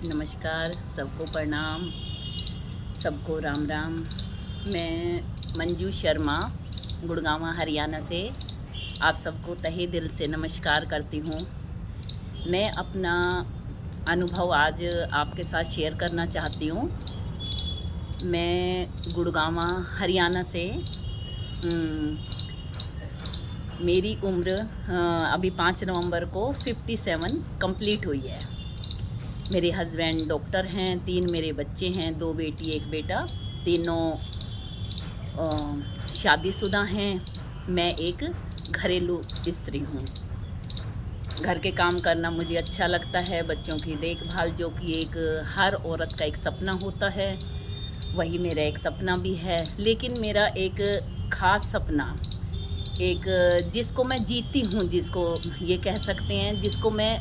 नमस्कार, सबको प्रणाम, सबको राम राम। मैं मंजू शर्मा गुड़गांव हरियाणा से आप सबको तहे दिल से नमस्कार करती हूँ। मैं अपना अनुभव आज आपके साथ शेयर करना चाहती हूँ। मैं गुड़गांव हरियाणा से मेरी उम्र अभी 5 नवंबर को 57 कंप्लीट हुई है। मेरे हस्बैंड डॉक्टर हैं, 3 मेरे बच्चे हैं, 2 बेटी 1 बेटा, तीनों शादीशुदा हैं। मैं एक घरेलू स्त्री हूँ। घर के काम करना मुझे अच्छा लगता है, बच्चों की देखभाल जो कि एक हर औरत का एक सपना होता है, वही मेरा एक सपना भी है। लेकिन मेरा एक ख़ास सपना, एक जिसको मैं जीती हूँ, जिसको ये कह सकते हैं, जिसको मैं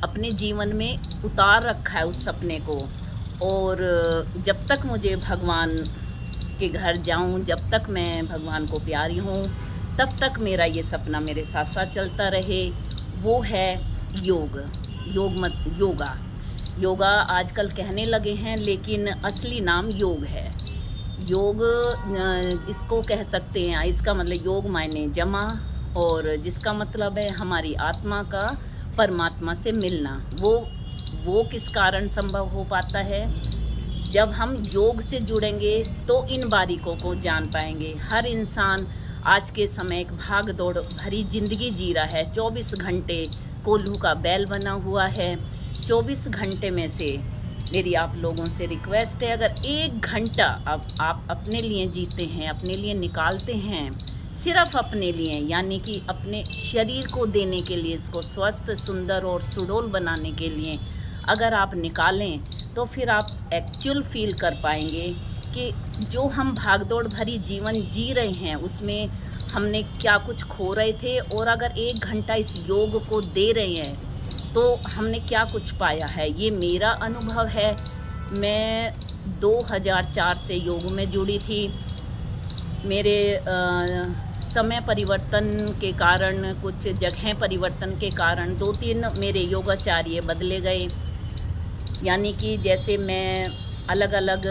अपने जीवन में उतार रखा है उस सपने को। और जब तक मुझे भगवान के घर जाऊं, जब तक मैं भगवान को प्यारी हूं, तब तक मेरा ये सपना मेरे साथ साथ चलता रहे। वो है योगा आजकल कहने लगे हैं, लेकिन असली नाम योग है। योग इसको कह सकते हैं, इसका मतलब योग मायने जमा, और जिसका मतलब है हमारी आत्मा का परमात्मा से मिलना। वो किस कारण संभव हो पाता है? जब हम योग से जुड़ेंगे तो इन बारीकों को जान पाएंगे। हर इंसान आज के समय एक भाग दौड़ भरी ज़िंदगी जी रहा है। 24 घंटे कोल्हू का बैल बना हुआ है। 24 घंटे में से मेरी आप लोगों से रिक्वेस्ट है, अगर 1 घंटा आप अपने लिए जीते हैं, अपने लिए निकालते हैं, सिर्फ अपने लिए, यानी कि अपने शरीर को देने के लिए, इसको स्वस्थ, सुंदर और सुडौल बनाने के लिए अगर आप निकालें, तो फिर आप एक्चुअल फील कर पाएंगे कि जो हम भागदौड़ भरी जीवन जी रहे हैं उसमें हमने क्या कुछ खो रहे थे, और अगर 1 घंटा इस योग को दे रहे हैं तो हमने क्या कुछ पाया है। ये मेरा अनुभव है। मैं 2004 से योग में जुड़ी थी। मेरे समय परिवर्तन के कारण, कुछ जगह परिवर्तन के कारण 2-3 मेरे योगाचार्य बदले गए। यानी कि जैसे मैं अलग अलग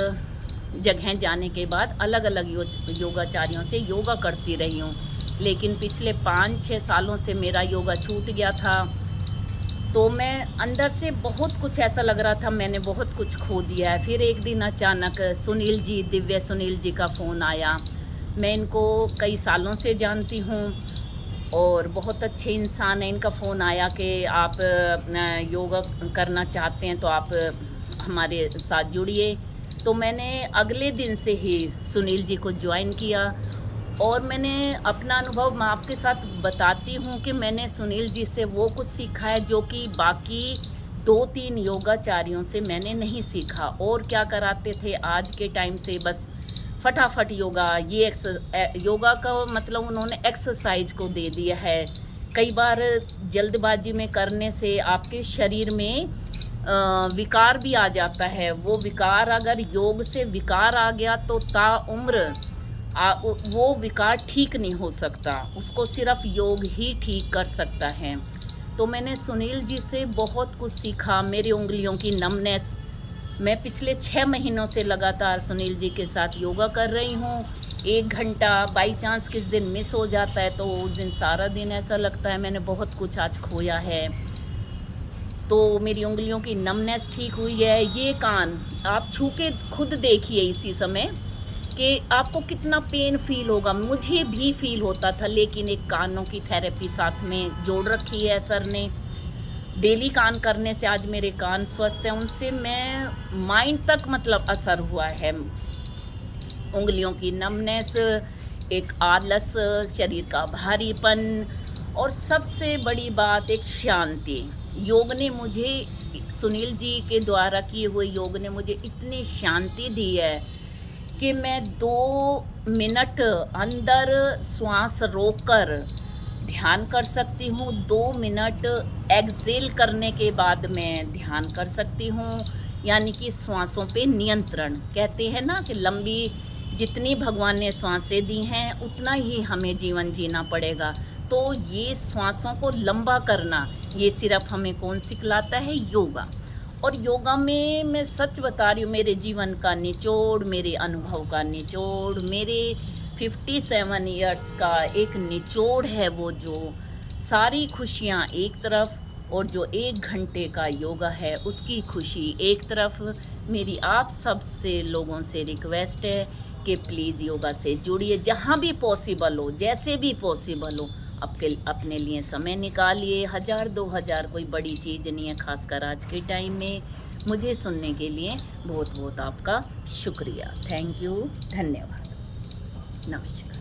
जगह जाने के बाद अलग अलग योगाचार्यों से योगा करती रही हूँ, लेकिन पिछले 5-6 सालों से मेरा योगा छूट गया था। तो मैं अंदर से बहुत कुछ ऐसा लग रहा था, मैंने बहुत कुछ खो दिया है। फिर एक दिन अचानक दिव्य सुनील जी का फ़ोन आया। मैं इनको कई सालों से जानती हूँ और बहुत अच्छे इंसान हैं। इनका फ़ोन आया कि आप योगा करना चाहते हैं तो आप हमारे साथ जुड़िए। तो मैंने अगले दिन से ही सुनील जी को ज्वाइन किया, और मैंने अपना अनुभव मैं आपके साथ बताती हूँ कि मैंने सुनील जी से वो कुछ सीखा है जो कि बाकी 2-3 योगाचार्यों से मैंने नहीं सीखा। और क्या कराते थे आज के टाइम से, बस फटाफट योगा का मतलब उन्होंने एक्सरसाइज को दे दिया है। कई बार जल्दबाजी में करने से आपके शरीर में विकार भी आ जाता है। वो विकार, अगर योग से विकार आ गया तो ताउम्र वो विकार ठीक नहीं हो सकता, उसको सिर्फ योग ही ठीक कर सकता है। तो मैंने सुनील जी से बहुत कुछ सीखा। मेरी उंगलियों की नमनेस, मैं पिछले 6 महीनों से लगातार सुनील जी के साथ योगा कर रही हूँ। 1 घंटा बाई चांस किस दिन मिस हो जाता है तो उस दिन सारा दिन ऐसा लगता है मैंने बहुत कुछ आज खोया है। तो मेरी उंगलियों की नमनेस ठीक हुई है। ये कान आप छू के खुद देखिए इसी समय कि आपको कितना पेन फील होगा। मुझे भी फील होता था, लेकिन एक कानों की थेरेपी साथ में जोड़ रखी है सर ने। डेली कान करने से आज मेरे कान स्वस्थ हैं। उनसे मैं माइंड तक मतलब असर हुआ है। उंगलियों की नमनेस, एक आलस, शरीर का भारीपन, और सबसे बड़ी बात एक शांति। योग ने मुझे, सुनील जी के द्वारा किए हुए योग ने मुझे इतनी शांति दी है कि मैं 2 मिनट अंदर श्वास रोककर ध्यान कर सकती हूँ। 2 मिनट एक्सेल करने के बाद मैं ध्यान कर सकती हूँ। यानी कि श्वासों पे नियंत्रण, कहते हैं ना कि लंबी जितनी भगवान ने श्वासें दी हैं उतना ही हमें जीवन जीना पड़ेगा। तो ये श्वासों को लंबा करना, ये सिर्फ हमें कौन सिखलाता है? योगा। और योगा में मैं सच बता रही हूँ, मेरे जीवन का निचोड़, मेरे अनुभव का निचोड़, मेरे 57 इयर्स का एक निचोड़ है वो, जो सारी खुशियाँ एक तरफ और जो 1 घंटे का योगा है उसकी खुशी एक तरफ। मेरी आप सब से लोगों से रिक्वेस्ट है कि प्लीज़ योगा से जुड़िए, जहाँ भी पॉसिबल हो, जैसे भी पॉसिबल हो, अपने लिए समय निकालिए। 1000-2000 कोई बड़ी चीज़ नहीं है, खासकर आज के टाइम में। मुझे सुनने के लिए बहुत बहुत आपका शुक्रिया। थैंक यू, धन्यवाद, नमस्कार।